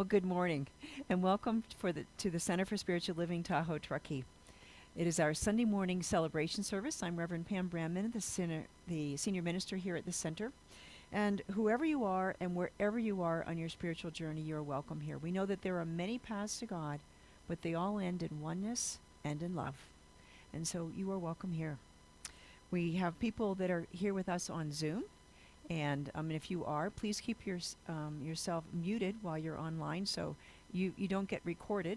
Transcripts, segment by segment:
Well, good morning, and welcome to the Center for Spiritual Living Tahoe-Truckee. It is our Sunday morning celebration service. I'm Rev Pam Brandman, the senior minister here at the center. And whoever you are and wherever you are on your spiritual journey, you're welcome here. We know that there are many paths to God, but they all end in oneness and in love. And so you are welcome here. We have people that are here with us on Zoom. And if you are, please keep yourself muted while you're online so you don't get recorded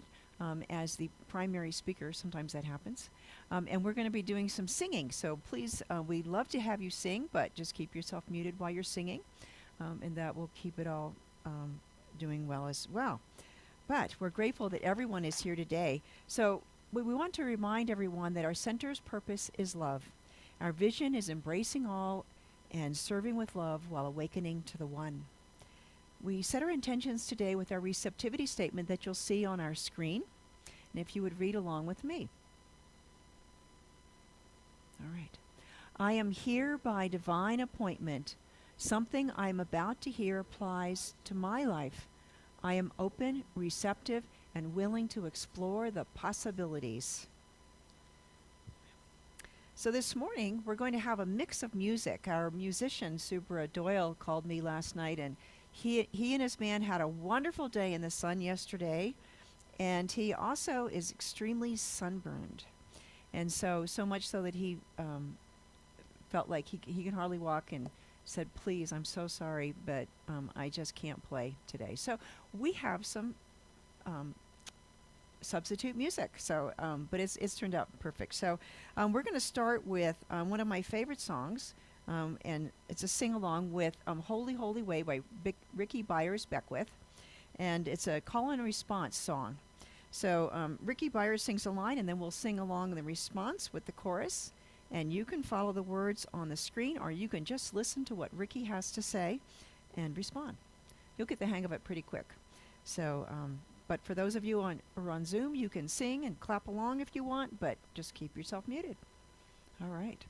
as the primary speaker. Sometimes that happens. And we're going to be doing some singing. So please, we'd love to have you sing, but just keep yourself muted while you're singing. And that will keep it all doing well as well. But we're grateful that everyone is here today. So we want to remind everyone that our center's purpose is love. Our vision is embracing all and serving with love while awakening to the one. We set our intentions today with our receptivity statement that you'll see on our screen. And if you would read along with me. All right. I am here by divine appointment. Something I am about to hear applies to my life. I am open, receptive, and willing to explore the possibilities. So this morning, we're going to have a mix of music. Our musician, Subra Doyle, called me last night, and he and his band had a wonderful day in the sun yesterday, and he also is extremely sunburned. And so much so that he felt like he can hardly walk and said, please, I'm so sorry, but I just can't play today. So we have some substitute music. So, but it's turned out perfect. So we're going to start with one of my favorite songs, and it's a sing-along with Holy, Holy Way by Rickie Byars Beckwith, and it's a call and response song. So Rickie Byars sings a line, and then we'll sing along the response with the chorus, and you can follow the words on the screen, or you can just listen to what Rickie has to say and respond. You'll get the hang of it pretty quick. So but for those of you who are on Zoom, you can sing and clap along if you want, but just keep yourself muted. All right.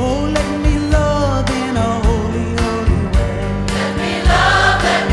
Oh, let me love in a holy, holy way. Let me love, let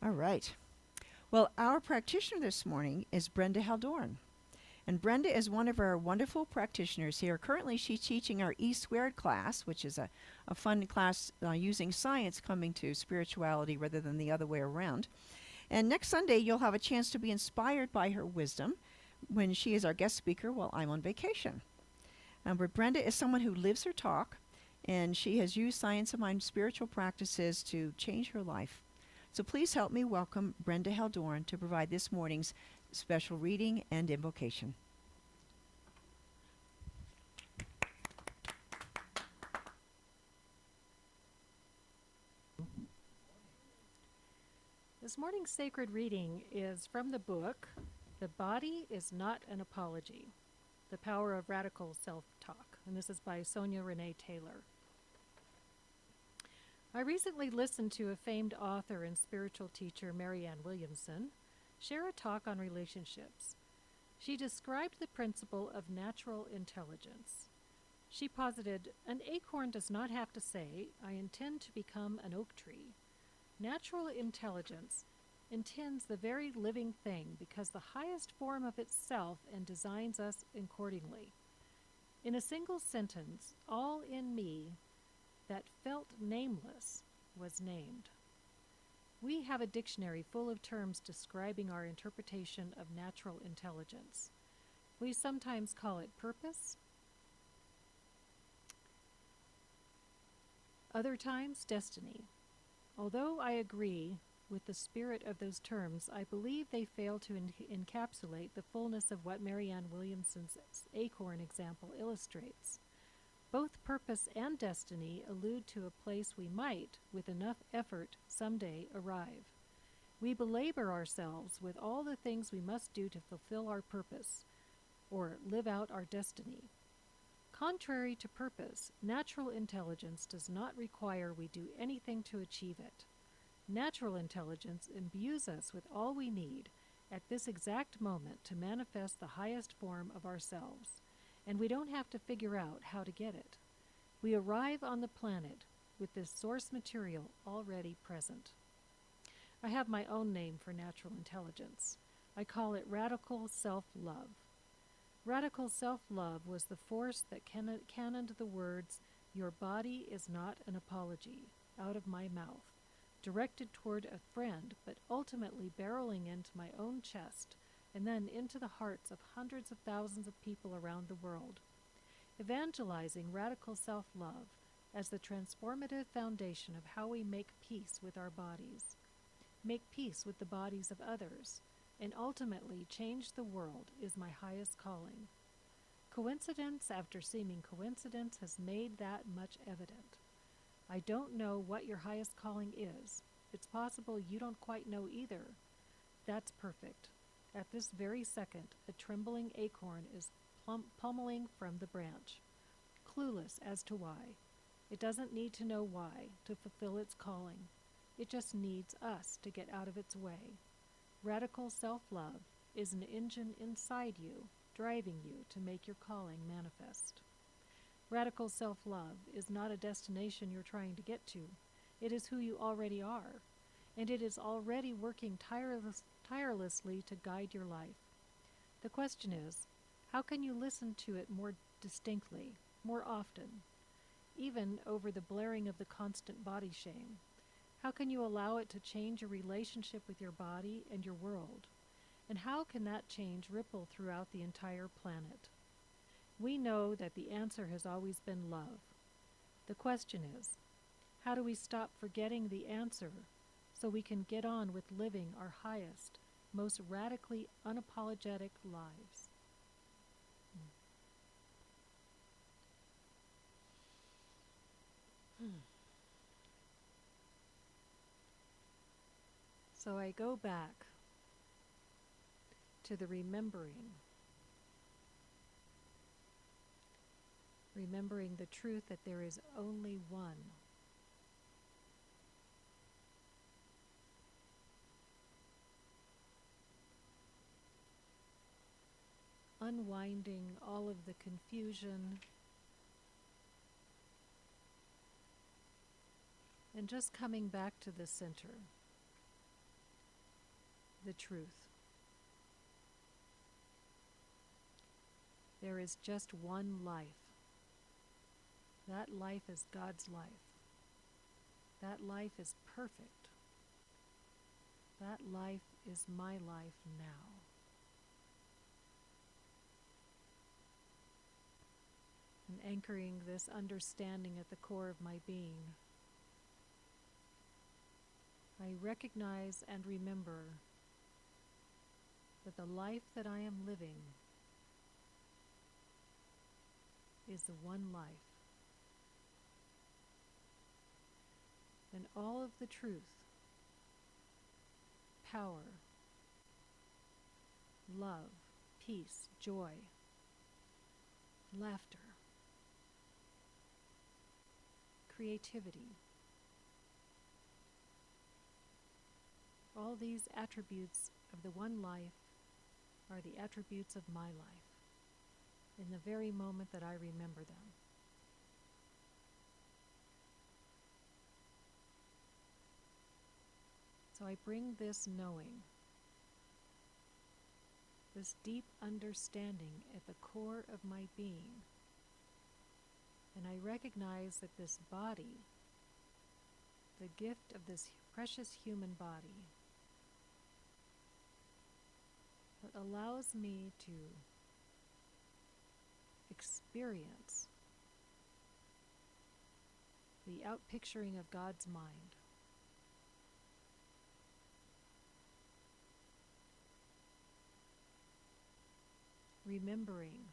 All right. Well, our practitioner this morning is Brenda Heldoorn. And Brenda is one of our wonderful practitioners here. Currently, she's teaching our E² class, which is a fun class using science coming to spirituality rather than the other way around. And next Sunday, you'll have a chance to be inspired by her wisdom when she is our guest speaker while I'm on vacation. But Brenda is someone who lives her talk, and she has used science of mind spiritual practices to change her life. So please help me welcome Brenda Heldoorn to provide this morning's special reading and invocation. This morning's sacred reading is from the book, The Body is Not an Apology, The Power of Radical Self-Talk, and this is by Sonia Renee Taylor. I recently listened to a famed author and spiritual teacher, Marianne Williamson, share a talk on relationships. She described the principle of natural intelligence. She posited, an acorn does not have to say, I intend to become an oak tree. Natural intelligence intends the very living thing because the highest form of itself and designs us accordingly. In a single sentence, all in me that felt nameless was named. We have a dictionary full of terms describing our interpretation of natural intelligence. We sometimes call it purpose, other times destiny. Although I agree with the spirit of those terms, I believe they fail to encapsulate the fullness of what Marianne Williamson's acorn example illustrates. Both purpose and destiny allude to a place we might, with enough effort, someday arrive. We belabor ourselves with all the things we must do to fulfill our purpose, or live out our destiny. Contrary to purpose, natural intelligence does not require we do anything to achieve it. Natural intelligence imbues us with all we need at this exact moment to manifest the highest form of ourselves, and we don't have to figure out how to get it. We arrive on the planet with this source material already present. I have my own name for natural intelligence. I call it radical self-love. Radical self-love was the force that cannoned the words, "Your body is not an apology," out of my mouth, directed toward a friend, but ultimately barreling into my own chest and then into the hearts of hundreds of thousands of people around the world. Evangelizing radical self-love as the transformative foundation of how we make peace with our bodies, make peace with the bodies of others, and ultimately change the world is my highest calling. Coincidence after seeming coincidence has made that much evident. I don't know what your highest calling is. It's possible you don't quite know either. That's perfect. At this very second, a trembling acorn is pummeling from the branch, clueless as to why. It doesn't need to know why to fulfill its calling. It just needs us to get out of its way. Radical self-love is an engine inside you, driving you to make your calling manifest. Radical self-love is not a destination you're trying to get to. It is who you already are, and it is already working tirelessly to guide your life. The question is, how can you listen to it more distinctly, more often, even over the blaring of the constant body shame? How can you allow it to change your relationship with your body and your world? And how can that change ripple throughout the entire planet? We know that the answer has always been love. The question is, how do we stop forgetting the answer so we can get on with living our highest, most radically unapologetic lives? So I go back to the remembering the truth that there is only one. Unwinding all of the confusion and just coming back to the center. the truth. There is just one life. That life is God's life. That life is perfect. That life is my life now. And anchoring this understanding at the core of my being, I recognize and remember that the life that I am living is the one life. And all of the truth, power, love, peace, joy, laughter, creativity, all these attributes of the one life are the attributes of my life in the very moment that I remember them. So I bring this knowing, this deep understanding at the core of my being, and I recognize that this body, the gift of this precious human body, that allows me to experience the outpicturing of God's mind. Remembering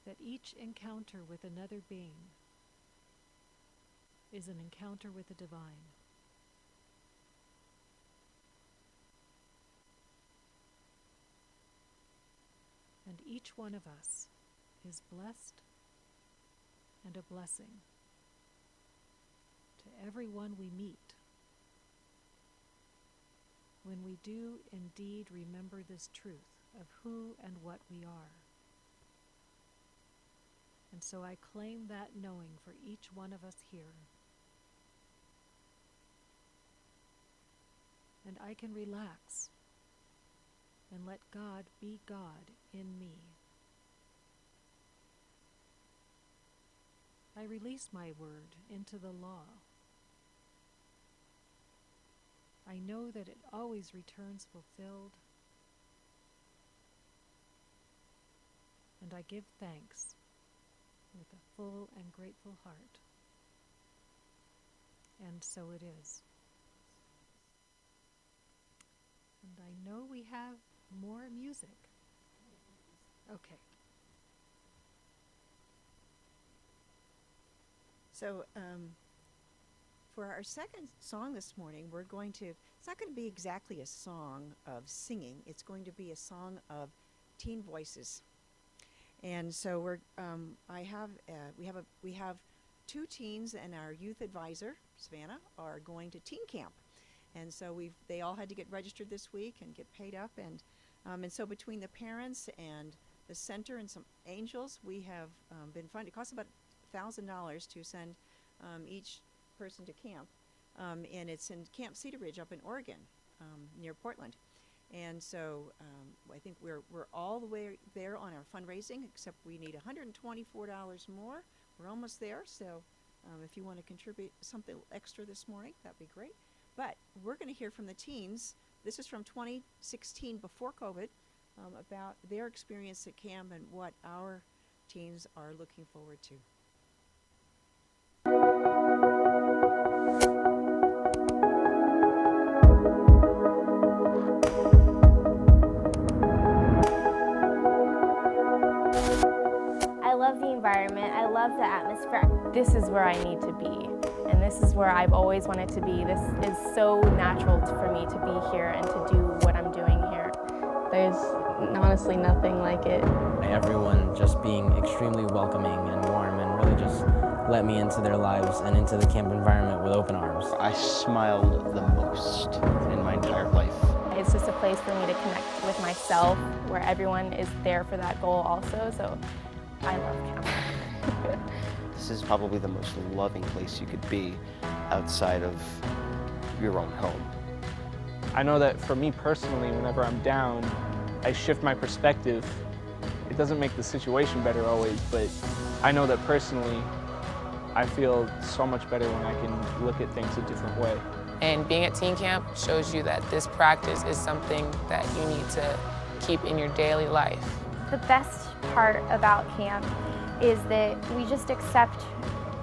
that each encounter with another being is an encounter with the divine. And each one of us is blessed and a blessing to everyone we meet when we do indeed remember this truth of who and what we are. And so I claim that knowing for each one of us here. And I can relax and let God be God in me. I release my word into the law. I know that it always returns fulfilled, and I give thanks with a full and grateful heart. And so it is. And I know we have more music. Okay. So for our second song this morning, it's not going to be exactly a song of singing. It's going to be a song of teen voices. And so we have two teens, and our youth advisor, Savannah, are going to teen camp. And so they all had to get registered this week and get paid up. And so between the parents and the center and some angels, we have been funded. It costs about $1,000 to send each person to camp. And it's in Camp Cedar Ridge up in Oregon, near Portland. And so I think we're all the way there on our fundraising, except we need $124 more. We're almost there. So if you want to contribute something extra this morning, that'd be great. But we're going to hear from the teens. This is from 2016, before COVID, about their experience at camp and what our teens are looking forward to. I love the environment. I love the atmosphere. This is where I need to be. And this is where I've always wanted to be. This is so natural for me to be here and to do what I'm doing here. There's honestly nothing like it. Everyone just being extremely welcoming and warm and really just let me into their lives and into the camp environment with open arms. I smiled the most in my entire life. It's just a place for me to connect with myself, where everyone is there for that goal also, so I love camp. This is probably the most loving place you could be outside of your own home. I know that for me personally, whenever I'm down, I shift my perspective. It doesn't make the situation better always, but I know that personally, I feel so much better when I can look at things a different way. And being at teen camp shows you that this practice is something that you need to keep in your daily life. The best part about camp is that we just accept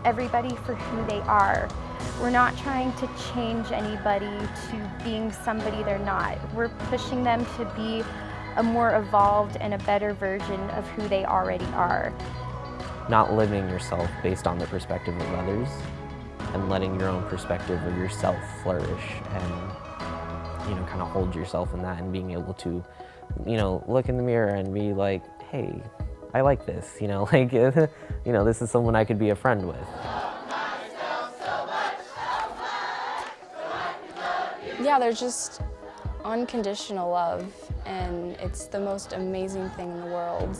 everybody for who they are. We're not trying to change anybody to being somebody they're not. We're pushing them to be a more evolved and a better version of who they already are. Not limiting yourself based on the perspective of others, and letting your own perspective of yourself flourish, and kind of hold yourself in that, and being able to look in the mirror and be like, hey, I like this, this is someone I could be a friend with. Yeah, there's just unconditional love, and it's the most amazing thing in the world.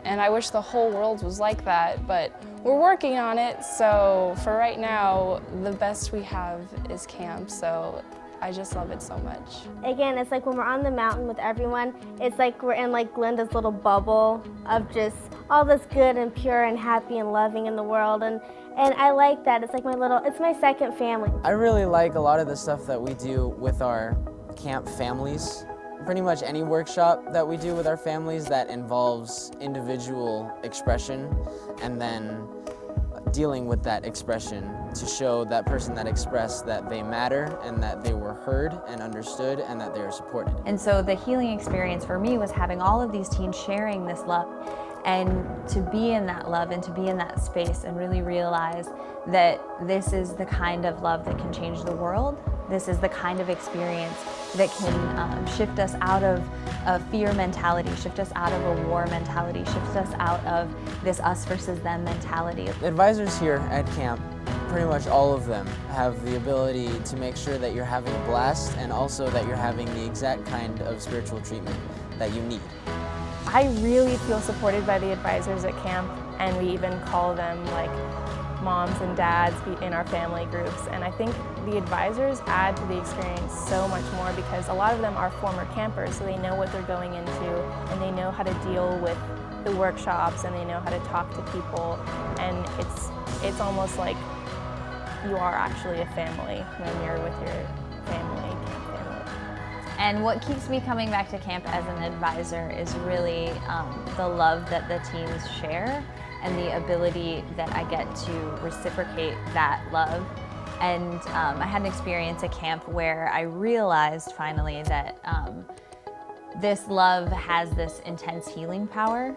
And I wish the whole world was like that, but we're working on it. So for right now, the best we have is camp. So I just love it so much. Again, it's like when we're on the mountain with everyone, it's like we're in like Glenda's little bubble of just all this good and pure and happy and loving in the world. And I like that. It's like it's my second family. I really like a lot of the stuff that we do with our camp families. Pretty much any workshop that we do with our families that involves individual expression, and then dealing with that expression to show that person that expressed that they matter and that they were heard and understood and that they are supported. And so the healing experience for me was having all of these teens sharing this love, and to be in that love and to be in that space and really realize that this is the kind of love that can change the world. This is the kind of experience that can shift us out of a fear mentality, shift us out of a war mentality, shift us out of this us versus them mentality. The advisors here at camp, pretty much all of them, have the ability to make sure that you're having a blast, and also that you're having the exact kind of spiritual treatment that you need. I really feel supported by the advisors at camp, and we even call them like moms and dads in our family groups. And I think the advisors add to the experience so much more, because a lot of them are former campers, so they know what they're going into, and they know how to deal with the workshops, and they know how to talk to people. And it's almost like you are actually a family when you're with your family, camp family. And what keeps me coming back to camp as an advisor is really the love that the teens share, and the ability that I get to reciprocate that love. And I had an experience at camp where I realized finally that this love has this intense healing power,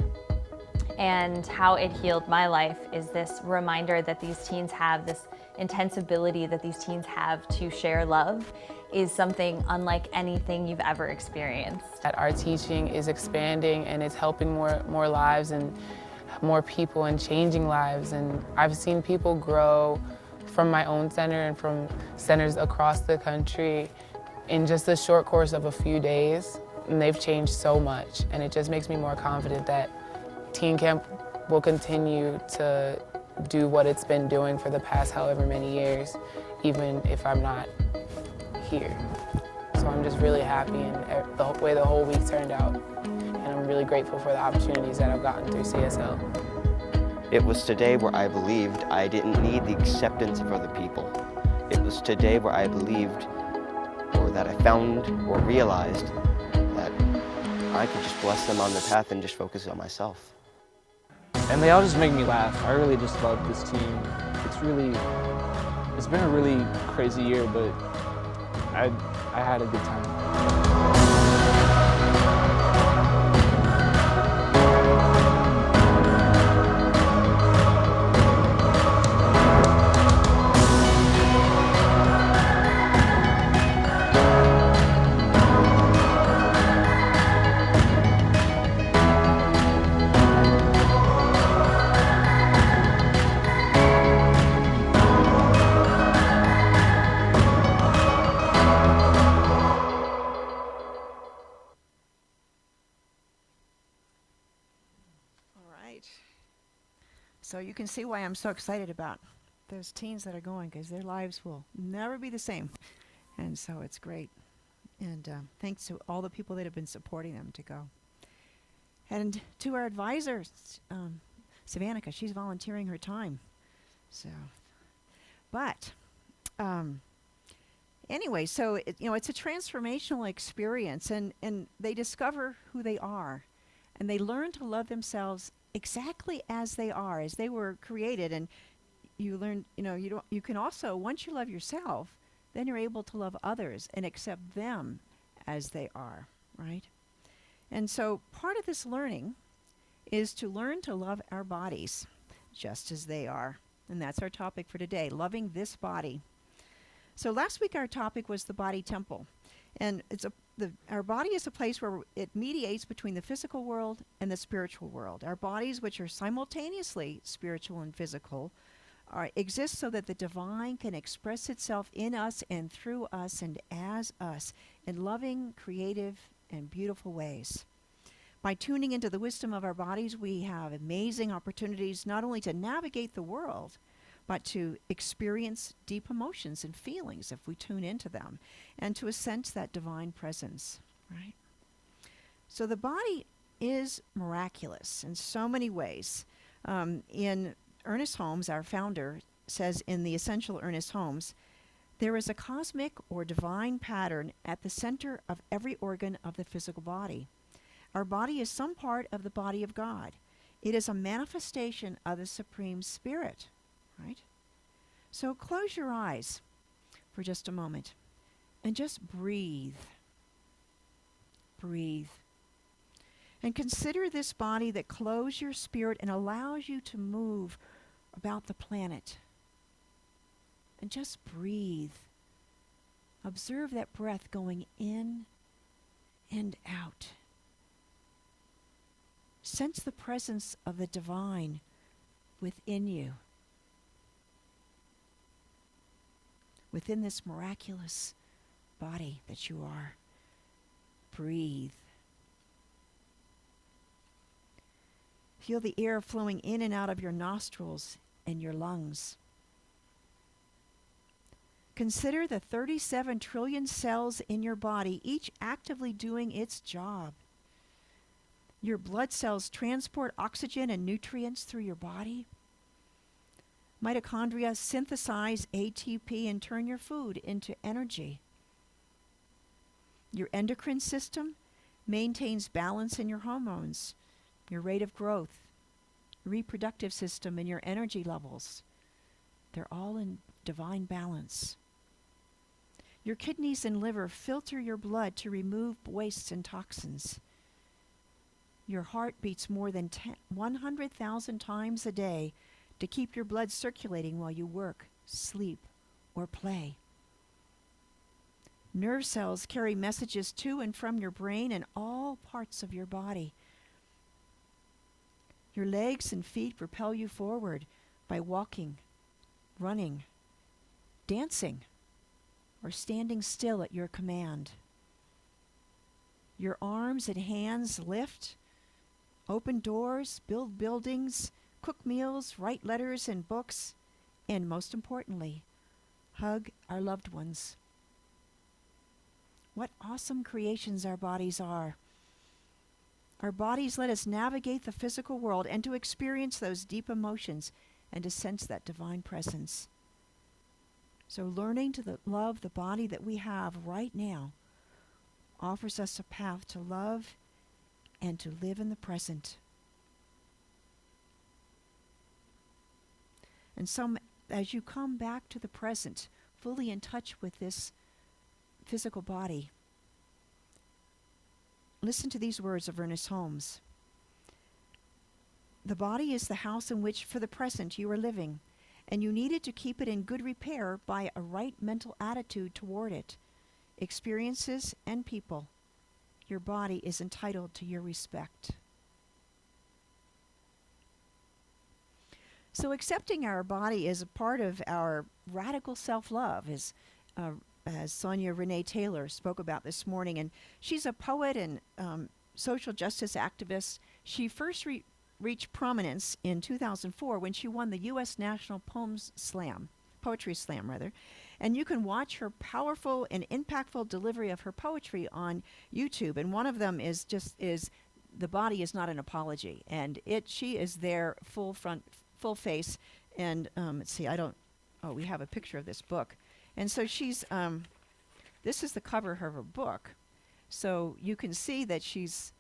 and how it healed my life is this reminder that these teens have this intense ability that these teens have to share love is something unlike anything you've ever experienced. That our teaching is expanding, and it's helping more lives and more people, and changing lives. And I've seen people grow from my own center and from centers across the country in just a short course of a few days. And they've changed so much, and it just makes me more confident that Teen Camp will continue to do what it's been doing for the past however many years, even if I'm not here. So I'm just really happy in the way the whole week turned out. And I'm really grateful for the opportunities that I've gotten through CSL. It was today where I believed I didn't need the acceptance of other people. It was today where I believed, or that I found or realized, that I could just bless them on their path and just focus on myself. And they all just make me laugh. I really just love this team. It's been a really crazy year, but I had a good time. So you can see why I'm so excited about those teens that are going, because their lives will never be the same. And so it's great. And thanks to all the people that have been supporting them to go. And to our advisors, Savannah, she's volunteering her time. So, but anyway, so it's a transformational experience, and they discover who they are, and they learn to love themselves exactly as they are, as they were created. And you learn, you can also, once you love yourself, then you're able to love others and accept them as they are, right? And so part of this learning is to learn to love our bodies just as they are. And that's our topic for today, loving this body. So last week our topic was the body temple. And our body is a place where it mediates between the physical world and the spiritual world. Our bodies, which are simultaneously spiritual and physical, exist so that the divine can express itself in us and through us and as us in loving, creative, and beautiful ways. By tuning into the wisdom of our bodies, we have amazing opportunities not only to navigate the world, but to experience deep emotions and feelings if we tune into them, and to sense that divine presence, right? So the body is miraculous in so many ways. In Ernest Holmes, our founder, says in The Essential Ernest Holmes, there is a cosmic or divine pattern at the center of every organ of the physical body. Our body is some part of the body of God. It is a manifestation of the Supreme Spirit, right? So close your eyes for just a moment and just breathe. Breathe. And consider this body that clothes your spirit and allows you to move about the planet. And just breathe. Observe that breath going in and out. Sense the presence of the divine within you, within this miraculous body that you are. Breathe. Feel the air flowing in and out of your nostrils and your lungs. Consider the 37 trillion cells in your body, each actively doing its job. Your blood cells transport oxygen and nutrients through your body. Mitochondria synthesize ATP and turn your food into energy. Your endocrine system maintains balance in your hormones, your rate of growth, reproductive system, and your energy levels. They're all in divine balance. Your kidneys and liver filter your blood to remove wastes and toxins. Your heart beats more than 100,000 times a day to keep your blood circulating while you work, sleep, or play. Nerve cells carry messages to and from your brain and all parts of your body. Your legs and feet propel you forward by walking, running, dancing, or standing still at your command. Your arms and hands lift, open doors, build buildings, cook meals, write letters and books, and most importantly, hug our loved ones. What awesome creations our bodies are. Our bodies let us navigate the physical world and to experience those deep emotions and to sense that divine presence. So learning to love the body that we have right now offers us a path to love and to live in the present. And so as you come back to the present, fully in touch with this physical body, listen to these words of Ernest Holmes. The body is the house in which, for the present, you are living, and you needed to keep it in good repair by a right mental attitude toward it, experiences, and people. Your body is entitled to your respect. So accepting our body is a part of our radical self-love, as Sonia Renee Taylor spoke about this morning. And she's a poet and social justice activist. She first reached prominence in 2004 when she won the U.S. National Poetry Slam. And you can watch her powerful and impactful delivery of her poetry on YouTube. And one of them is The Body Is Not an Apology. And she is there full face. And let's see, we have a picture of this book. And so she's, this is the cover of her book. So you can see that she's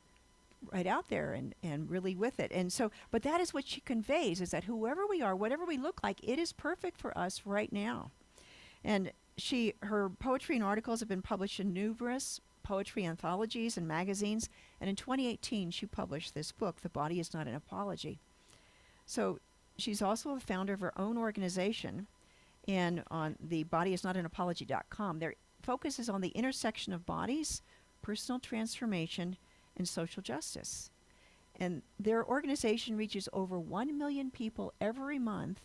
right out there and really with it. And so, but that is what she conveys, is that whoever we are, whatever we look like, it is perfect for us right now. And her poetry and articles have been published in numerous poetry anthologies and magazines. And in 2018, she published this book, The Body Is Not an Apology. So she's also the founder of her own organization, and on the bodyisnotanapology.com, their focus is on the intersection of bodies, personal transformation, and social justice. And their organization reaches over 1 million people every month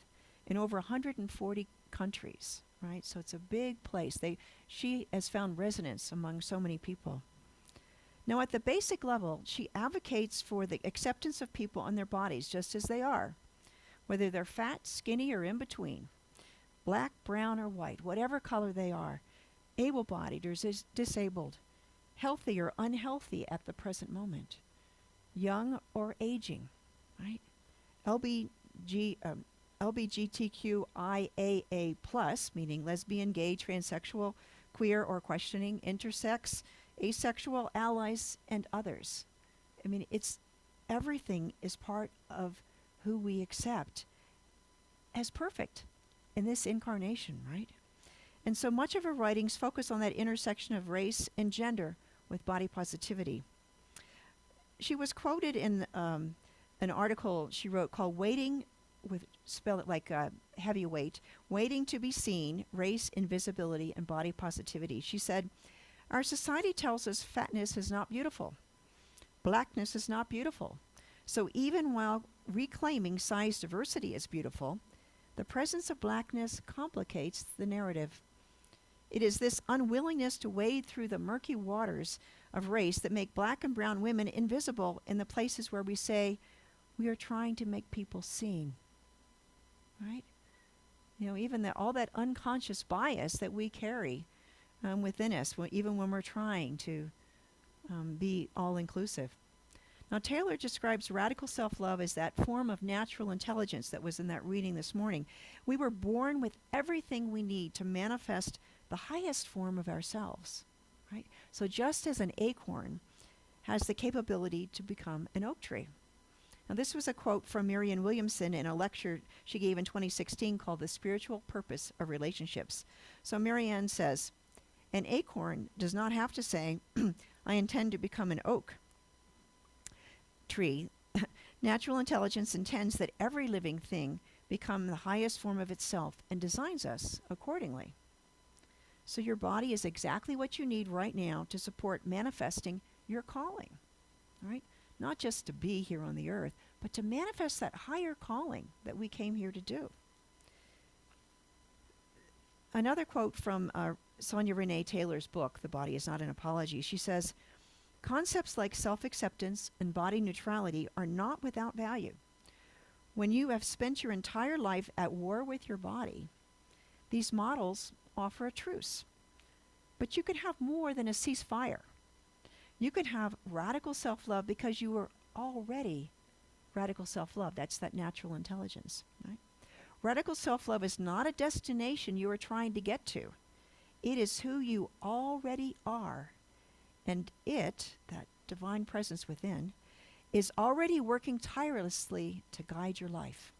in over 140 countries, right? So it's a big place. She has found resonance among so many people. Now, at the basic level, she advocates for the acceptance of people and their bodies just as they are, whether they're fat, skinny, or in between, black, brown, or white, whatever color they are, able-bodied or disabled, healthy or unhealthy at the present moment, young or aging, right? LGBTQIAA+, meaning lesbian, gay, transsexual, queer or questioning, intersex, asexual, allies, and others. I mean, everything is part of who we accept as perfect in this incarnation, right? And so much of her writings focus on that intersection of race and gender with body positivity. She was quoted in an article she wrote called Waiting, spell it like heavyweight, Waiting to be Seen, Race, Invisibility, and Body Positivity. She said, "Our society tells us fatness is not beautiful. Blackness is not beautiful. So even while reclaiming size diversity as beautiful, the presence of blackness complicates the narrative. It is this unwillingness to wade through the murky waters of race that make black and brown women invisible in the places where we say we are trying to make people seen." Right? You know, even all that unconscious bias that we carry within us, even when we're trying to be all-inclusive. Now, Taylor describes radical self-love as that form of natural intelligence that was in that reading this morning. We were born with everything we need to manifest the highest form of ourselves, right? So just as an acorn has the capability to become an oak tree. Now, this was a quote from Marianne Williamson in a lecture she gave in 2016 called The Spiritual Purpose of Relationships. So Marianne says, "An acorn does not have to say, I intend to become an oak tree." Natural intelligence intends that every living thing become the highest form of itself and designs us accordingly. So your body is exactly what you need right now to support manifesting your calling, right? Not just to be here on the earth, but to manifest that higher calling that we came here to do. Another quote from Sonia Renee Taylor's book, The Body Is Not an Apology. She says, "Concepts like self-acceptance and body neutrality are not without value. When you have spent your entire life at war with your body, these models offer a truce. But you could have more than a ceasefire. You could have radical self-love because you were already radical self-love." That's that natural intelligence, right? Radical self-love is not a destination you are trying to get to. It is who you already are. And it, that divine presence within, is already working tirelessly to guide your life.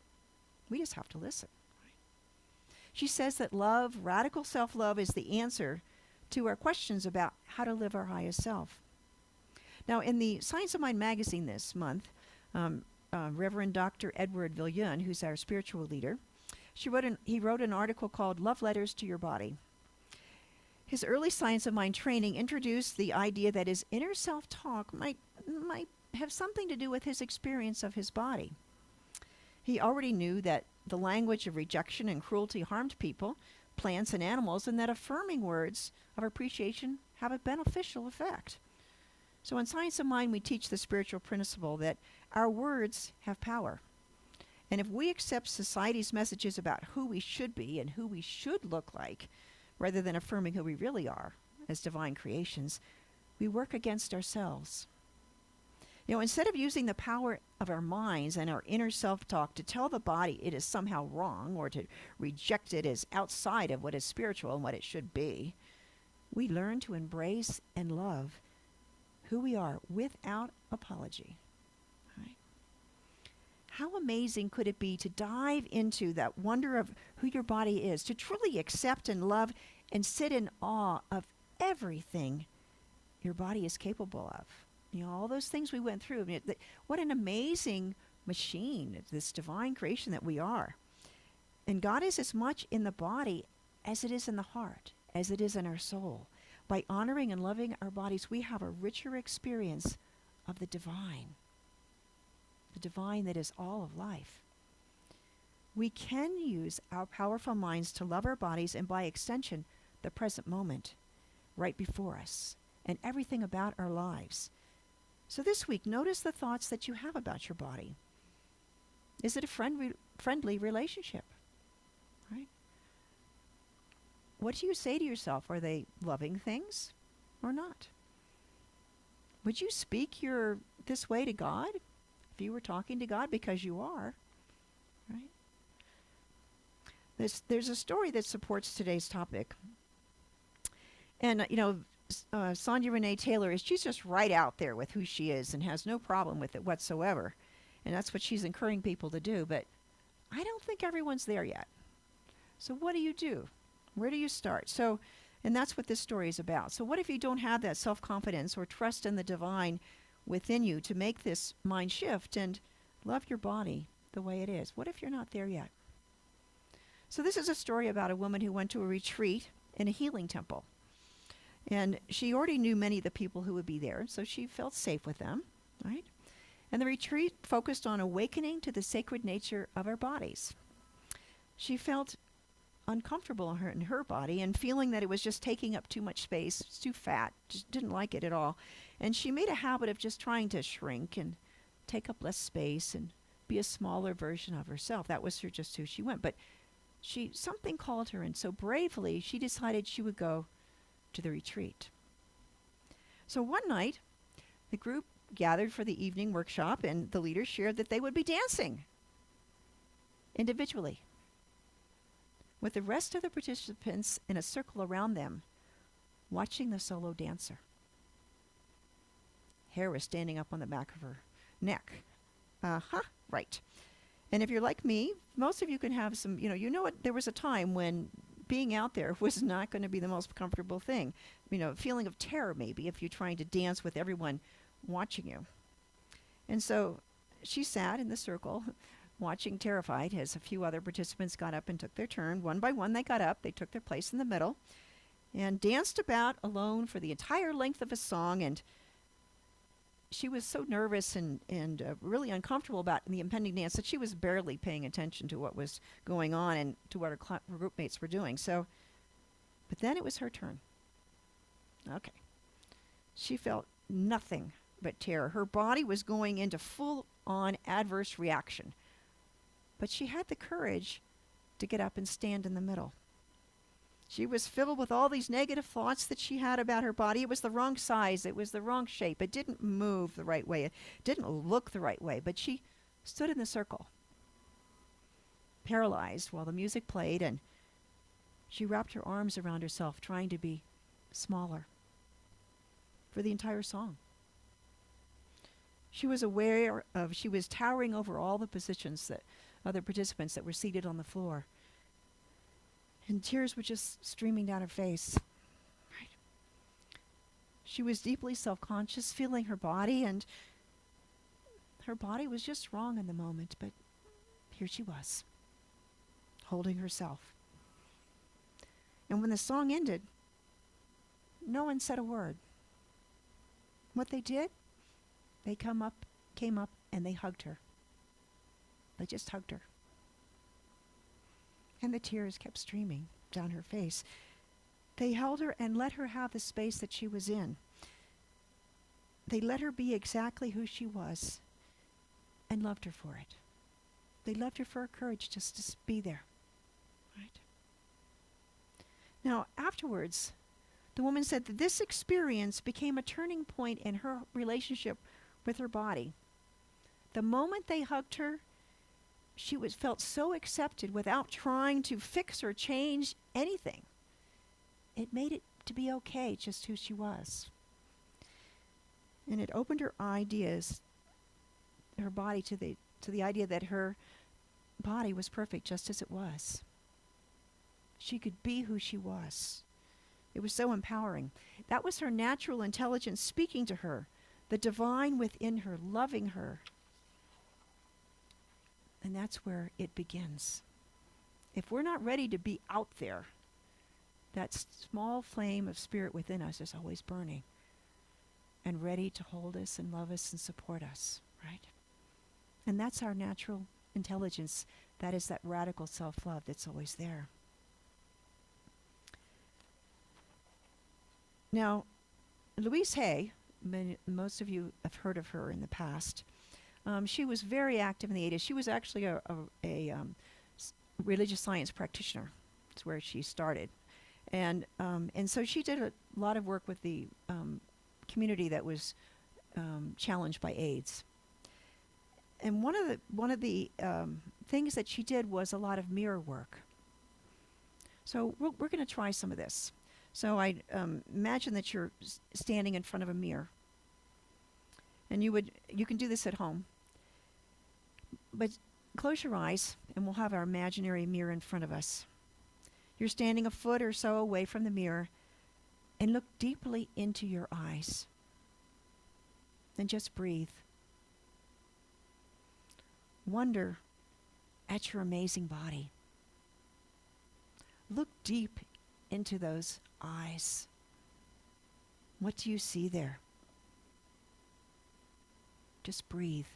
We just have to listen. She says that love, radical self-love, is the answer to our questions about how to live our highest self. Now, in the Science of Mind magazine this month, Reverend Dr. Edward Villian, who's our spiritual leader, he wrote an article called Love Letters to Your Body. His early Science of Mind training introduced the idea that his inner self-talk might have something to do with his experience of his body. He already knew that the language of rejection and cruelty harmed people, plants, and animals, and that affirming words of appreciation have a beneficial effect. So in Science of Mind, we teach the spiritual principle that our words have power. And if we accept society's messages about who we should be and who we should look like, rather than affirming who we really are as divine creations, we work against ourselves. Instead of using the power of our minds and our inner self-talk to tell the body it is somehow wrong or to reject it as outside of what is spiritual and what it should be, we learn to embrace and love who we are without apology. Right? How amazing could it be to dive into that wonder of who your body is, to truly accept and love and sit in awe of everything your body is capable of? All those things we went through. What an amazing machine, this divine creation that we are. And God is as much in the body as it is in the heart, as it is in our soul. By honoring and loving our bodies, we have a richer experience of the divine that is all of life. We can use our powerful minds to love our bodies and, by extension, the present moment right before us and everything about our lives. So this week, notice the thoughts that you have about your body. Is it a friendly relationship? Right? What do you say to yourself? Are they loving things or not? Would you speak this way to God if you were talking to God? Because you are. Right? There's a story that supports today's topic. And, Sonia Renee Taylor she's just right out there with who she is and has no problem with it whatsoever. And that's what she's encouraging people to do. But I don't think everyone's there yet. So what do you do? Where do you start? And that's what this story is about. So what if you don't have that self-confidence or trust in the divine within you to make this mind shift and love your body the way it is? What if you're not there yet? So this is a story about a woman who went to a retreat in a healing temple. And she already knew many of the people who would be there, so she felt safe with them, right? And the retreat focused on awakening to the sacred nature of our bodies. She felt uncomfortable in her body and feeling that it was just taking up too much space, it's too fat, just didn't like it at all. And she made a habit of just trying to shrink and take up less space and be a smaller version of herself. That was just who she went. But something called her, and so bravely she decided she would go to the retreat. So one night, the group gathered for the evening workshop, and the leaders shared that they would be dancing individually with the rest of the participants in a circle around them, watching the solo dancer. Hair was standing up on the back of her neck. Right. And if you're like me, most of you can have some, there was a time when being out there was not going to be the most comfortable thing. A feeling of terror maybe if you're trying to dance with everyone watching you. And so she sat in the circle watching terrified as a few other participants got up and took their turn. One by one they got up, they took their place in the middle and danced about alone for the entire length of a song. And she was so nervous and really uncomfortable about the impending dance that she was barely paying attention to what was going on and to what her group mates were doing. But then it was her turn. Okay. She felt nothing but terror. Her body was going into full-on adverse reaction. But she had the courage to get up and stand in the middle. She was filled with all these negative thoughts that she had about her body. It was the wrong size. It was the wrong shape. It didn't move the right way. It didn't look the right way. But she stood in the circle, paralyzed while the music played, and she wrapped her arms around herself, trying to be smaller for the entire song. She was she was towering over all the other participants that were seated on the floor. And tears were just streaming down her face. Right. She was deeply self-conscious, feeling her body, and her body was just wrong in the moment, but here she was, holding herself. And when the song ended, no one said a word. What they did, they came up, and they hugged her. They just hugged her. And the tears kept streaming down her face. They held her and let her have the space that she was in. They let her be exactly who she was and loved her for it. They loved her for her courage just to be there. Right? Now, afterwards, the woman said that this experience became a turning point in her relationship with her body. The moment they hugged her, she felt so accepted without trying to fix or change anything. It made it to be okay just who she was. And it opened her body to the idea that her body was perfect just as it was. She could be who she was. It was so empowering. That was her natural intelligence speaking to her, the divine within her, loving her. And that's where it begins. If we're not ready to be out there, that small flame of spirit within us is always burning and ready to hold us and love us and support us, right? And that's our natural intelligence. That is that radical self-love that's always there. Now, Louise Hay, most of you have heard of her in the past. She was very active in the 80s. She was actually a religious science practitioner. That's where she started. And so she did a lot of work with the community that was challenged by AIDS. And one of the things that she did was a lot of mirror work. So we're going to try some of this. So I imagine that you're standing in front of a mirror, and you can do this at home. But close your eyes, and we'll have our imaginary mirror in front of us. You're standing a foot or so away from the mirror, and look deeply into your eyes. And just breathe. Wonder at your amazing body. Look deep into those eyes. What do you see there? Just breathe.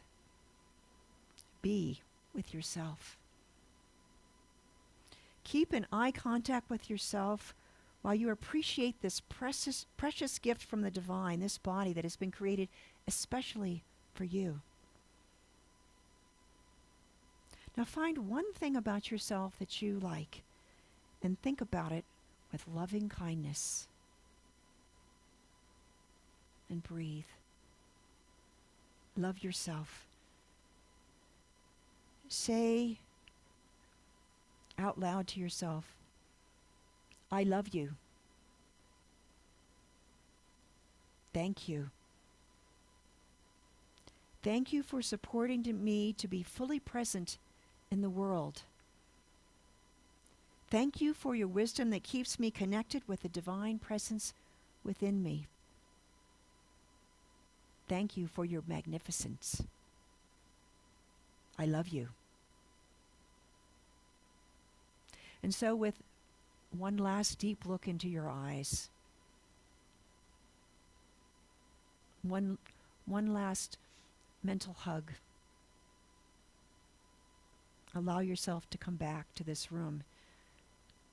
Be with yourself. Keep in eye contact with yourself while you appreciate this precious gift from the divine, this body that has been created especially for you. Now find one thing about yourself that you like and think about it with loving kindness. And breathe. Love yourself. Say out loud to yourself, I love you. Thank you. Thank you for supporting me to be fully present in the world. Thank you for your wisdom that keeps me connected with the divine presence within me. Thank you for your magnificence. I love you. And so with one last deep look into your eyes, one last mental hug, allow yourself to come back to this room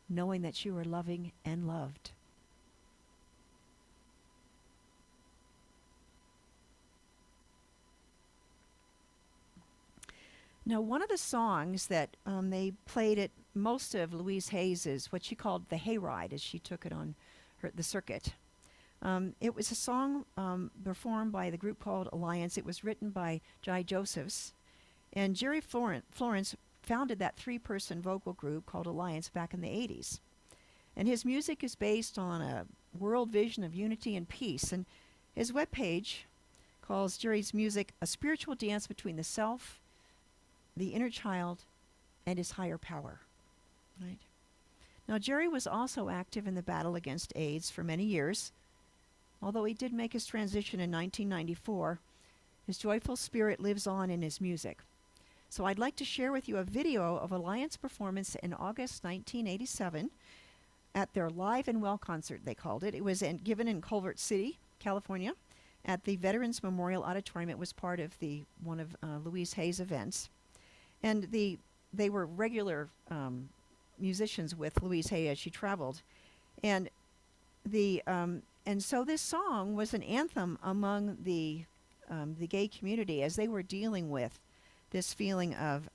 knowing that you are loving and loved. Now, one of the songs that they played at most of Louise Hay's is what she called the Hayride, as she took it on the circuit. It was a song performed by the group called Alliance. It was written by Jai Josephs. And Jerry Florence founded that three-person vocal group called Alliance back in the 80s. And his music is based on a world vision of unity and peace. And his webpage calls Jerry's music a spiritual dance between the self, the inner child, and his higher power. Right? Now, Jerry was also active in the battle against AIDS for many years. Although he did make his transition in 1994, his joyful spirit lives on in his music. So I'd like to share with you a video of Alliance performance in August 1987 at their Live and Well concert, they called it. It was given in Culver City, California, at the Veterans Memorial Auditorium. It was part of one of Louise Hay's events. And they were regular musicians with Louise Hay as she traveled. And so this song was an anthem among the gay community as they were dealing with this feeling of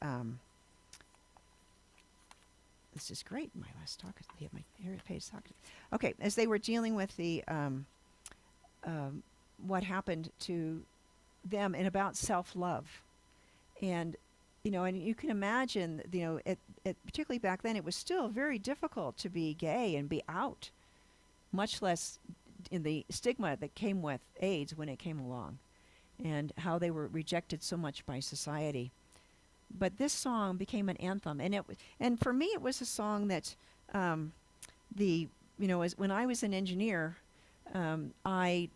this is great. My last talk, my page talk. Okay, as they were dealing with the what happened to them and about self-love, and and you can imagine, particularly back then, it was still very difficult to be gay and be out, much less in the stigma that came with AIDS when it came along, and how they were rejected so much by society. But this song became an anthem, and for me, it was a song that, as when I was an engineer, I,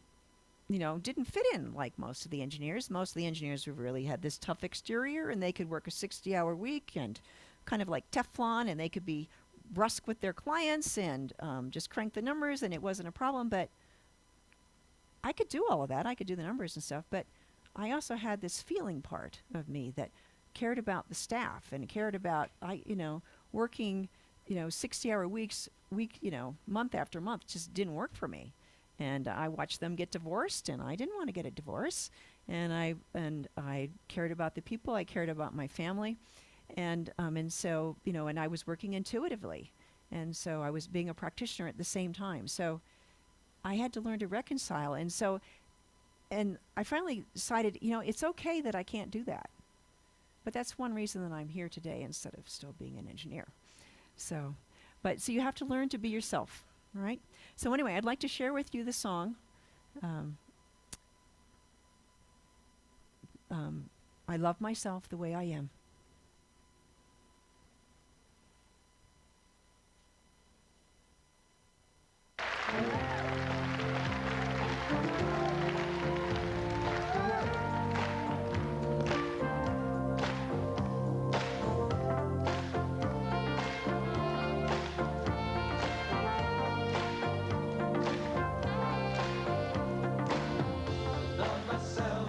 didn't fit in like most of the engineers. Most of the engineers really had this tough exterior, and they could work a 60-hour week and kind of like Teflon, and they could be brusque with their clients and just crank the numbers, and it wasn't a problem. But I could do all of that. I could do the numbers and stuff, but I also had this feeling part of me that cared about the staff and cared about working 60-hour weeks month after month just didn't work for me, and I watched them get divorced, and I didn't want to get a divorce, and I cared about the people, I cared about my family, and so and I was working intuitively, and so I was being a practitioner at the same time, so I had to learn to reconcile, and I finally decided it's okay that I can't do that. But that's one reason that I'm here today instead of still being an engineer. So you have to learn to be yourself, all right? So anyway, I'd like to share with you the song. I love myself the way I am. Love myself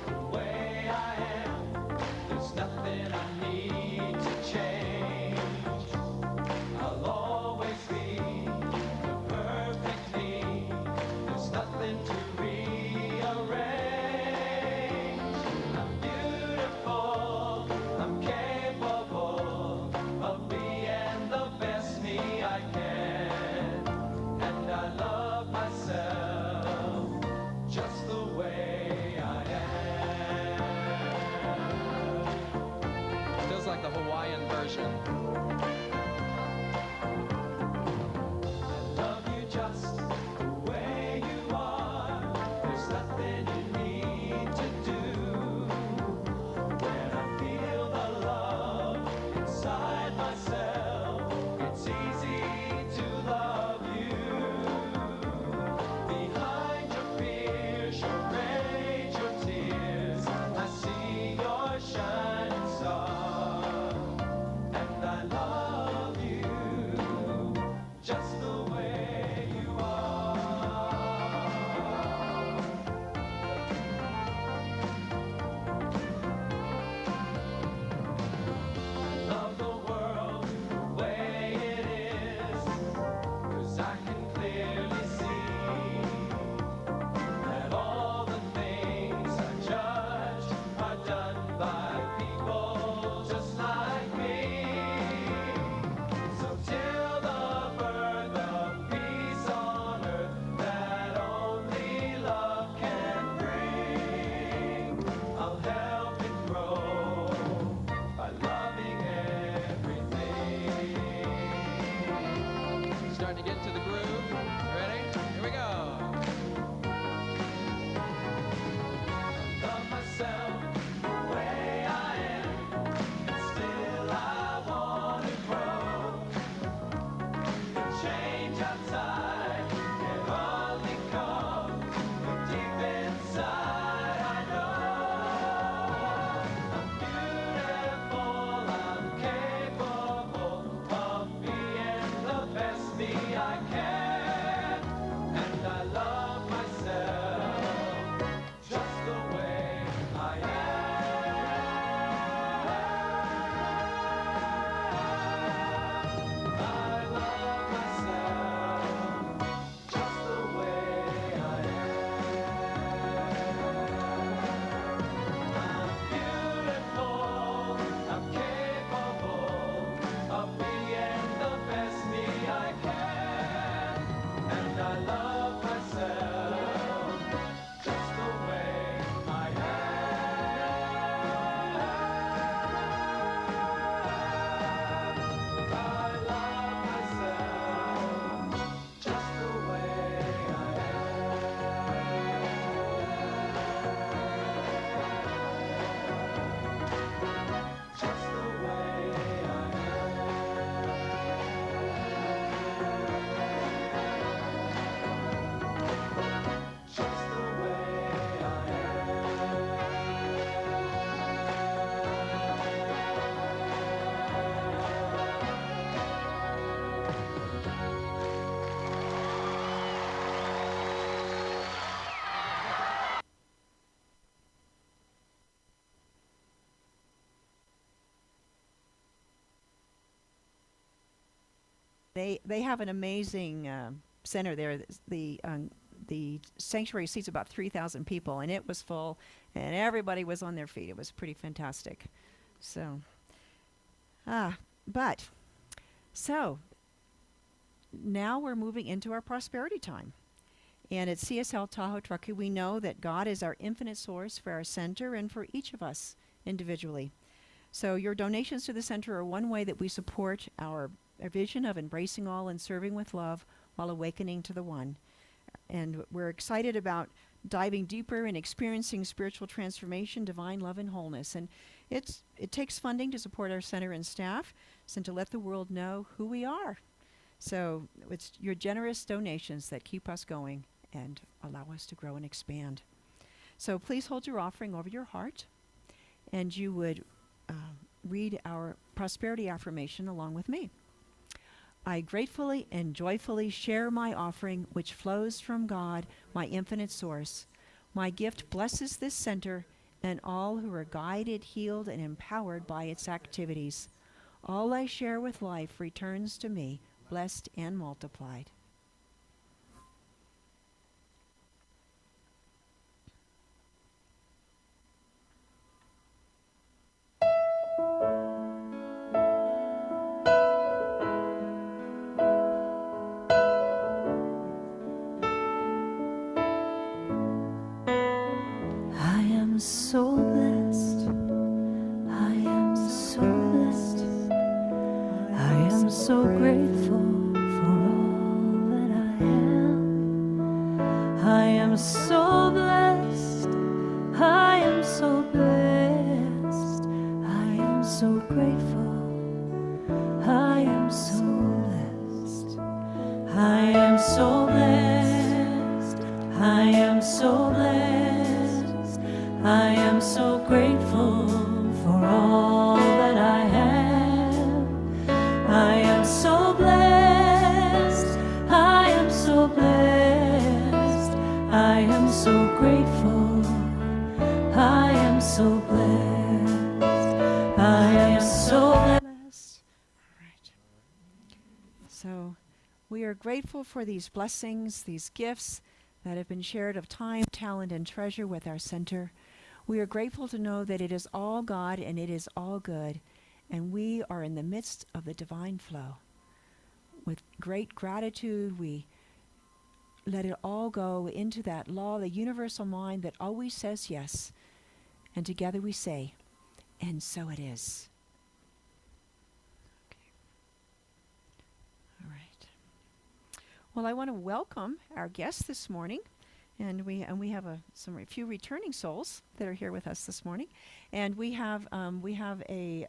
the way I am. There's nothing They have an amazing center there. The sanctuary seats about 3,000 people, and it was full, and everybody was on their feet. It was pretty fantastic. So, so now we're moving into our prosperity time. And at CSL Tahoe-Truckee, we know that God is our infinite source for our center and for each of us individually. So your donations to the center are one way that we support our vision of embracing all and serving with love while awakening to the one. And we're excited about diving deeper and experiencing spiritual transformation, divine love, and wholeness. And it takes funding to support our center and staff and to let the world know who we are. So it's your generous donations that keep us going and allow us to grow and expand. So please hold your offering over your heart, and you would read our prosperity affirmation along with me. I gratefully and joyfully share my offering, which flows from God, my infinite source. My gift blesses this center and all who are guided, healed, and empowered by its activities. All I share with life returns to me, blessed and multiplied. I am so blessed. I am so blessed. I am so grateful for all that I am. I am so blessed. I am so blessed. I am so grateful. I am so blessed. I am so blessed. I am so blessed. I am so grateful for all that I have. I am so blessed. I am so blessed. I am so grateful. I am so blessed. I am so blessed. Right. So we are grateful for these blessings, these gifts that have been shared of time, talent, and treasure with our center. We are grateful to know that it is all God and it is all good, and we are in the midst of the divine flow. With great gratitude, we let it all go into that law, the universal mind that always says yes. And together we say, and so it is. Okay. All right. Well, I want to welcome our guests this morning. And we have a few returning souls that are here with us this morning, and we have a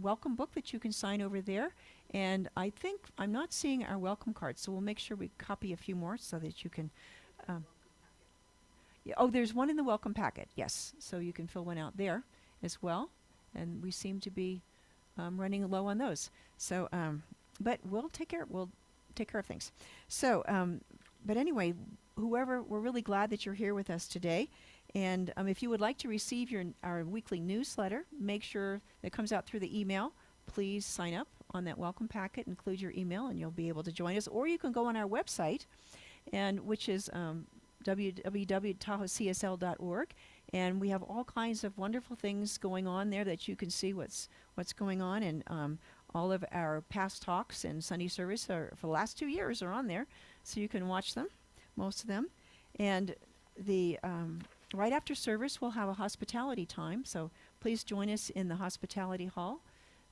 welcome book that you can sign over there. And I think I'm not seeing our welcome cards, so we'll make sure we copy a few more so that you can. There's one in the welcome packet. Yes, so you can fill one out there as well. And we seem to be running low on those. So, but we'll take care of things. So, but anyway. Whoever, we're really glad that you're here with us today. And if you would like to receive our weekly newsletter, make sure that comes out through the email. Please sign up on that welcome packet, include your email, and you'll be able to join us. Or you can go on our website, which is www.tahoecsl.org. And we have all kinds of wonderful things going on there that you can see what's going on. And all of our past talks and Sunday service for the last 2 years are on there, so you can watch them. Most of them. And the right after service, we'll have a hospitality time. So please join us in the hospitality hall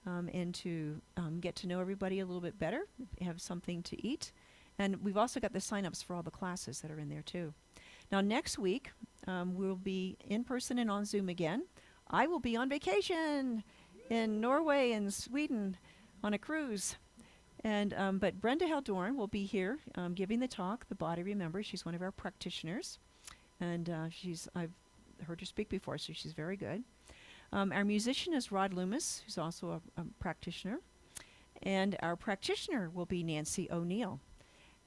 and to get to know everybody a little bit better, have something to eat. And we've also got the sign-ups for all the classes that are in there too. Now next week, we'll be in person and on Zoom again. I will be on vacation in Norway and Sweden on a cruise. And but Brenda Heldoorn will be here giving the talk, The Body Remembers. She's one of our practitioners. And I've heard her speak before, so she's very good. Our musician is Rod Loomis, who's also a practitioner. And our practitioner will be Nancy O'Neill.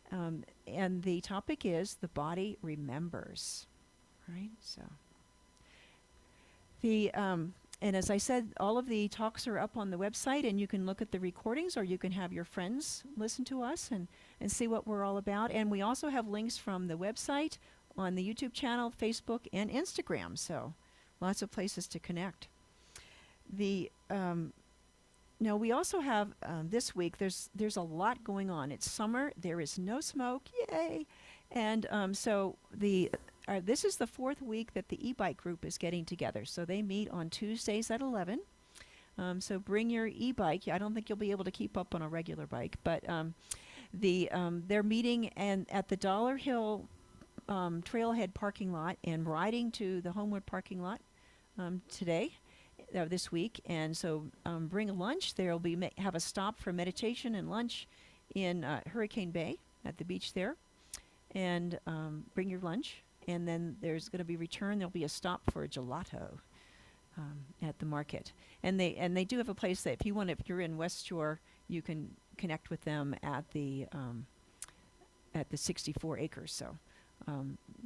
And the topic is The Body Remembers. Right? So and as I said, all of the talks are up on the website, and you can look at the recordings, or you can have your friends listen to us and see what we're all about. And we also have links from the website on the YouTube channel, Facebook, and Instagram. So lots of places to connect. Now we also have this week. There's a lot going on. It's summer. There is no smoke. Yay! And so this is the fourth week that the e-bike group is getting together. So they meet on Tuesdays at 11. So bring your e-bike. I don't think you'll be able to keep up on a regular bike, but they're meeting and at the Dollar Hill Trailhead parking lot and riding to the Homewood parking lot today. This week, and so bring a lunch. There'll be have a stop for meditation and lunch in Hurricane Bay at the beach there, and bring your lunch. And then there's going to be return. There'll be a stop for a gelato at the market, and they do have a place that if you're in West Shore, you can connect with them at the 64 acres. So,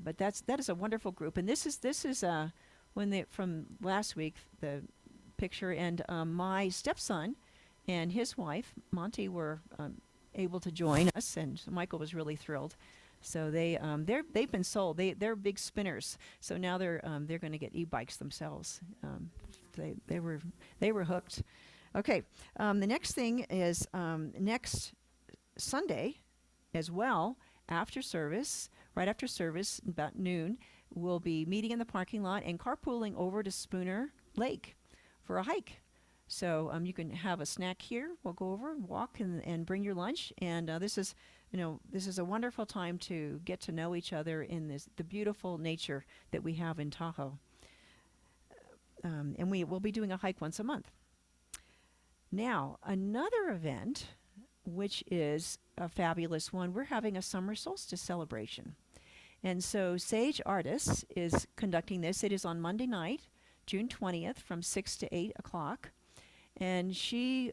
but that is a wonderful group, and this is from last week, the picture, and my stepson and his wife, Monty, were able to join us, and so Michael was really thrilled. So they've been sold. They're big spinners. So now they're going to get e-bikes themselves. They were hooked. Okay, the next thing is next Sunday, as well, after service, right after service, about noon. We'll be meeting in the parking lot and carpooling over to Spooner Lake for a hike. So you can have a snack here. We'll go over and walk and bring your lunch. And this is a wonderful time to get to know each other in the beautiful nature that we have in Tahoe. And we'll be doing a hike once a month. Now, another event, which is a fabulous one, we're having a summer solstice celebration. And so Sage Artists is conducting this. It is on Monday night, June 20th, from 6 to 8 o'clock. And she's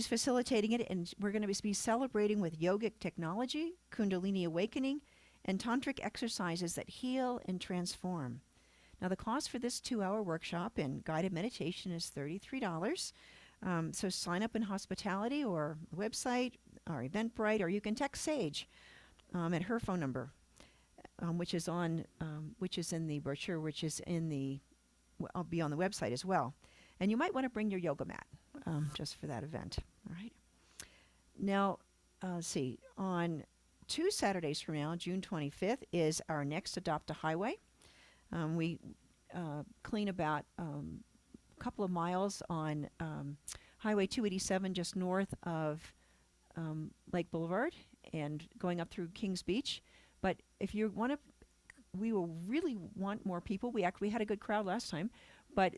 facilitating it, and we're going to be celebrating with yogic technology, Kundalini awakening, and tantric exercises that heal and transform. Now, the cost for this 2-hour workshop and guided meditation is $33. So sign up in hospitality or website or Eventbrite, or you can text Sage at her phone number, which is in the brochure, I'll be on the website as well. And you might want to bring your yoga mat just for that event. All right. Now, let's see. On 2 Saturdays from now, June 25th, is our next Adopt a Highway. We clean about a couple of miles on Highway 287 just north of Lake Boulevard and going up through Kings Beach. But if you want to, we will really want more people. We had a good crowd last time, but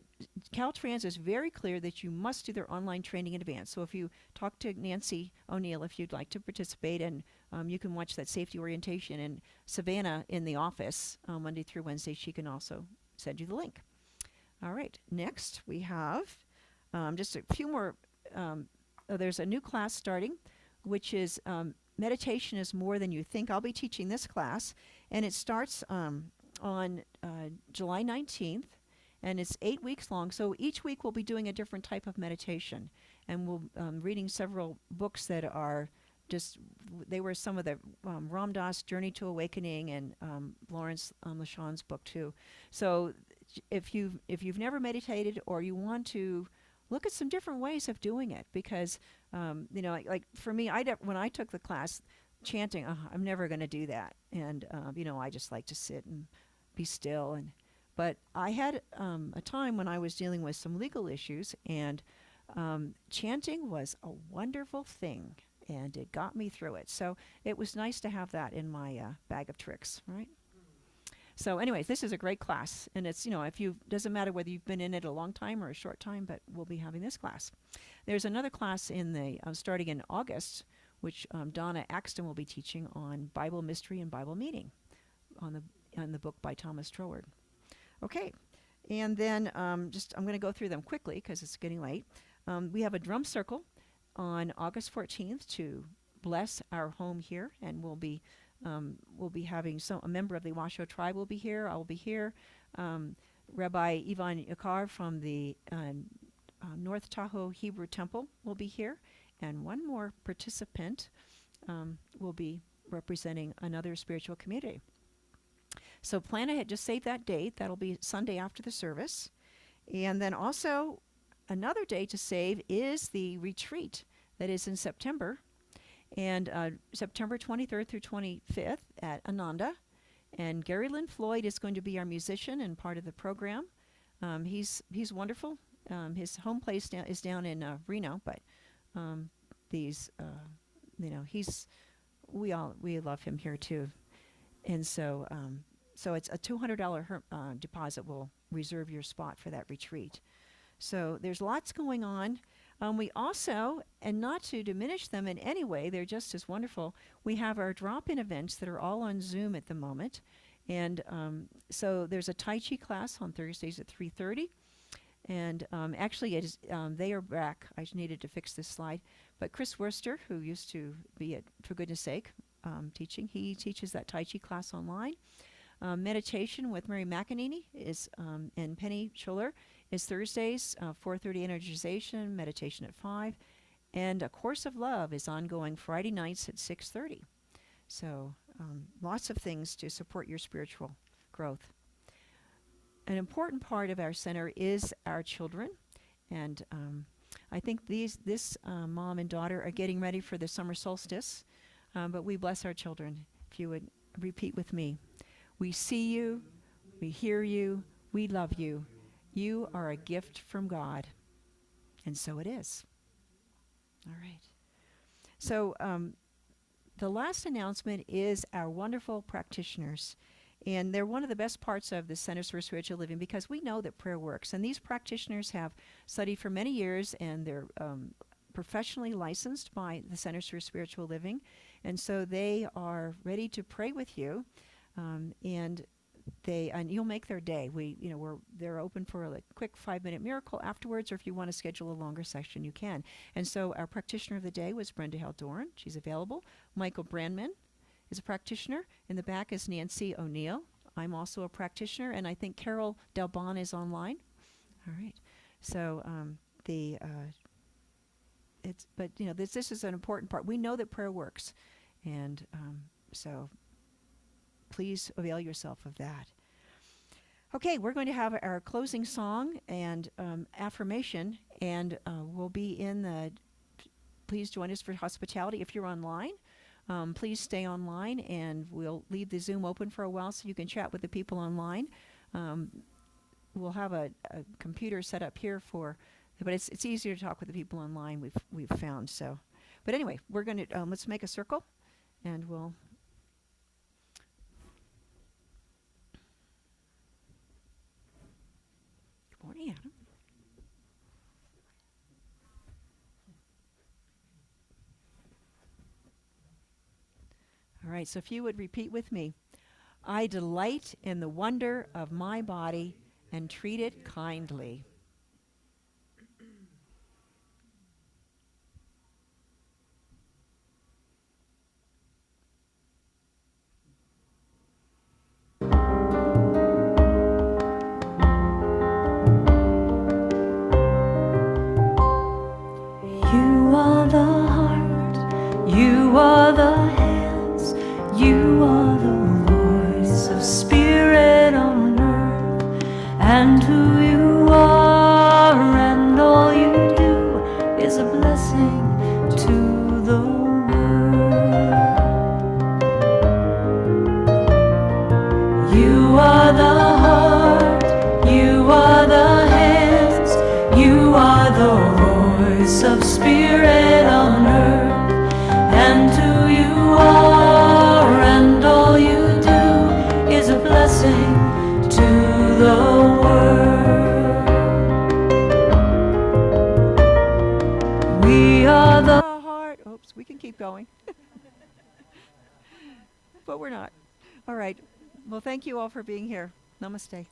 Caltrans is very clear that you must do their online training in advance. So if you talk to Nancy O'Neill, if you'd like to participate, and you can watch that safety orientation, and Savannah in the office Monday through Wednesday, she can also send you the link. All right, next we have just a few more. There's a new class starting, which is Meditation is More Than You Think. I'll be teaching this class, and it starts on July 19th, and it's 8 weeks long. So each week we'll be doing a different type of meditation, and we'll reading several books that are they were some of the Ram Dass Journey to Awakening and Lawrence LeSean's book too. So if you've never meditated, or you want to look at some different ways of doing it, because like for me, when I took the class, chanting, I'm never going to do that, and I just like to sit and be still. But I had a time when I was dealing with some legal issues, and chanting was a wonderful thing, and it got me through it. So it was nice to have that in my bag of tricks, right? So anyways, this is a great class, and it's, doesn't matter whether you've been in it a long time or a short time, but we'll be having this class. There's another class starting in August, which Donna Axton will be teaching on Bible mystery and Bible meaning on the book by Thomas Troward. Okay, and then I'm going to go through them quickly because it's getting late. We have a drum circle on August 14th to bless our home here, and we'll be We'll be having a member of the Washoe tribe will be here. I will be here. Rabbi Ivan Yakar from the North Tahoe Hebrew Temple will be here. And one more participant will be representing another spiritual community. So plan ahead, just save that date. That'll be Sunday after the service. And then also another day to save is the retreat that is in September. And September 23rd through 25th at Ananda. And Gary Lynn Floyd is going to be our musician and part of the program. He's wonderful. His home place is down in Reno, but we love him here too. And so it's a $200 deposit will reserve your spot for that retreat. So there's lots going on. We also, and not to diminish them in any way, they're just as wonderful, we have our drop-in events that are all on Zoom at the moment. And so there's a Tai Chi class on Thursdays at 3:30. And actually, it is, they are back. I just needed to fix this slide. But Chris Worcester, who used to be at For Goodness Sake teaching, he teaches that Tai Chi class online. Meditation with Mary McEnany is and Penny Schuller is Thursdays, 4:30 energization, meditation at 5. And A Course of Love is ongoing Friday nights at 6:30. So lots of things to support your spiritual growth. An important part of our center is our children. And I think this mom and daughter are getting ready for the summer solstice. But we bless our children. If you would repeat with me. We see you, we hear you, we love you. You are a gift from God. And so it is. All right. So the last announcement is our wonderful practitioners. And they're one of the best parts of the Centers for Spiritual Living because we know that prayer works. And these practitioners have studied for many years, and they're professionally licensed by the Centers for Spiritual Living. And so they are ready to pray with you. And you'll make their day. They're open for a quick 5-minute miracle afterwards, or if you want to schedule a longer session, you can. And so our practitioner of the day was Brenda Heldoorn. She's available. Michael Brandman is a practitioner. In the back is Nancy O'Neill. I'm also a practitioner, and I think Carol Delbon is online. All right. So this is an important part. We know that prayer works, and so please avail yourself of that. Okay, we're going to have our closing song and affirmation, and we'll be in the. Please join us for hospitality. If you're online, please stay online, and we'll leave the Zoom open for a while so you can chat with the people online. We'll have a computer set up here but it's easier to talk with the people online. We've found so. But anyway, we're going to let's make a circle, and we'll. Good morning, Adam. All right, so if you would repeat with me. I delight in the wonder of my body and treat it kindly. You are the heart, you are the hands, you are the voice of spirit on earth, and who you are and all you do is a blessing to the world. You are the heart, you are the hands, you are the voice of spirit on earth, and who you are and all you do is a blessing to the world. We are the heart. Oops, we can keep going. But we're not. All right. Well, thank you all for being here. Namaste.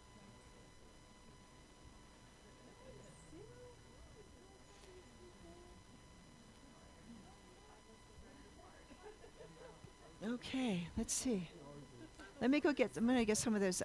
Oh. Okay, let's see. I'm gonna get some of those